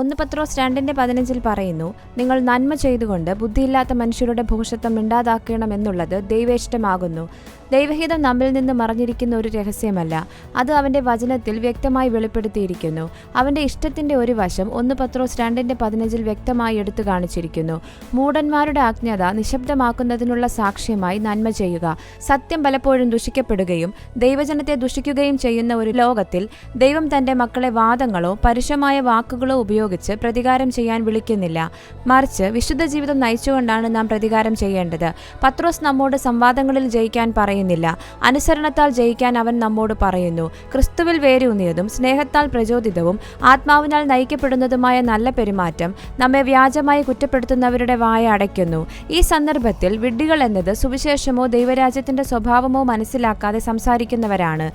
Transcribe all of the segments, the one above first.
1 പത്രോസ് 2:15 പറയുന്നു, നിങ്ങൾ നന്മ ചെയ്തുകൊണ്ട് ബുദ്ധിയില്ലാത്ത മനുഷ്യരുടെ ഭോഷത്വം ഇണ്ടാതാക്കണമെന്നുള്ളത് ദൈവേഷ്ടമാകുന്നു. ദൈവഹിതം നമ്മിൽ നിന്ന് മറഞ്ഞിരിക്കുന്ന ഒരു രഹസ്യമല്ല. അത് അവന്റെ വചനത്തിൽ വ്യക്തമായി വെളിപ്പെടുത്തിയിരിക്കുന്നു. അവന്റെ ഇഷ്ടത്തിന്റെ ഒരു വശം 1 പത്രോസ് 2:15 വ്യക്തമായി എടുത്തു കാണിച്ചിരിക്കുന്നു. മൂഢന്മാരുടെ അജ്ഞത നിശബ്ദമാക്കുന്നതിനുള്ള സാക്ഷ്യമായി നന്മ ചെയ്യുക. സത്യം പലപ്പോഴും ദുഷിക്കപ്പെടുകയും ദൈവജനത്തെ ദുഷിക്കുകയും ചെയ്യുന്ന ഒരു ലോകത്തിൽ ദൈവം തന്റെ മക്കളെ വാദങ്ങളോ പരുഷമായ വാക്കുകളോ ഉപയോഗിച്ച് പ്രതികാരം ചെയ്യാൻ വിളിക്കുന്നില്ല. മറിച്ച് വിശുദ്ധ ജീവിതം നയിച്ചുകൊണ്ടാണ് നാം പ്രതികാരം ചെയ്യേണ്ടത്. പത്രോസ് നമ്മോട് സംവാദങ്ങളിൽ ജയിക്കാൻ പറയുന്നില്ല, അനുസരണത്താൽ ജയിക്കാൻ അവൻ നമ്മോട് പറയുന്നു. ക്രിസ്തുവിൽ വേരൂന്നിയതും സ്നേഹത്താൽ പ്രചോദിതവും ആത്മാവിനാൽ നയിക്കപ്പെടുന്നതുമായ നല്ല പെരുമാറ്റം നമ്മെ വ്യാജമായി കുറ്റപ്പെടുത്തുന്നവരുടെ വായ അടയ്ക്കുന്നു. ഈ സന്ദർഭത്തിൽ വിഡ്ഢികൾ എന്നത് സുവിശേഷമോ ദൈവരാജ്യത്തിന്റെ സ്വഭാവമോ മനസ്സിലാക്കാതെ സംസാരിക്കുന്നവരാണ്.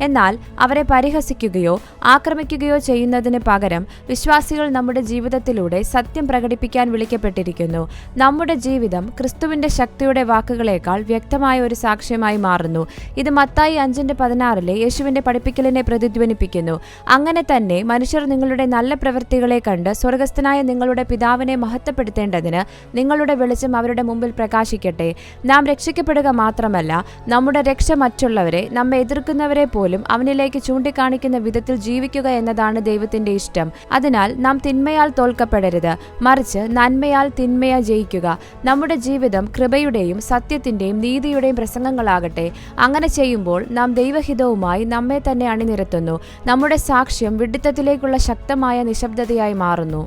എന്നാൽ അവരെ പരിഹസിക്കുകയോ ആക്രമിക്കുകയോ ചെയ്യുന്നതിന് പകരം വിശ്വാസികൾ നമ്മുടെ ജീവിതത്തിലൂടെ സത്യം പ്രകടിപ്പിക്കാൻ വിളിക്കപ്പെട്ടിരിക്കുന്നു. നമ്മുടെ ജീവിതം ക്രിസ്തുവിന്റെ ശക്തിയുടെ വാക്കുകളേക്കാൾ വ്യക്തമായ ഒരു സാക്ഷ്യമായി മാറുന്നു. ഇത് മത്തായി 5:16 യേശുവിന്റെ പഠിപ്പിക്കലിനെ പ്രതിധ്വനിപ്പിക്കുന്നു. അങ്ങനെ തന്നെ മനുഷ്യർ നിങ്ങളുടെ നല്ല പ്രവൃത്തികളെ കണ്ട് സ്വർഗസ്ഥനായ നിങ്ങളുടെ പിതാവിനെ മഹത്വപ്പെടുത്തേണ്ടതിന് നിങ്ങളുടെ വെളിച്ചം അവരുടെ മുമ്പിൽ പ്രകാശിക്കട്ടെ. നാം രക്ഷിക്കപ്പെടുക മാത്രമല്ല, നമ്മുടെ രക്ഷ മറ്റുള്ളവരെ, നമ്മെ എതിർക്കുന്നവരെ പോലും അവനിലേക്ക് ചൂണ്ടിക്കാണിക്കുന്ന വിധത്തിൽ ജീവിക്കുക എന്നതാണ് ദൈവത്തിന്റെ ഇഷ്ടം. അതിനാൽ നാം തിന്മയാൽ തോൽക്കപ്പെടരുത്, മറിച്ച് നന്മയാൽ തിന്മയെ ജയിക്കുക. നമ്മുടെ ജീവിതം കൃപയുടെയും സത്യത്തിന്റെയും നീതിയുടെയും പ്രസംഗങ്ങളാകട്ടെ. അങ്ങനെ ചെയ്യുമ്പോൾ നാം ദൈവഹിതവുമായി നമ്മെ തന്നെ അണിനിരത്തുന്നു. നമ്മുടെ സാക്ഷ്യം വിഡ്ഢിത്തത്തിലേക്കുള്ള ശക്തമായ നിശബ്ദതയായി മാറുന്നു.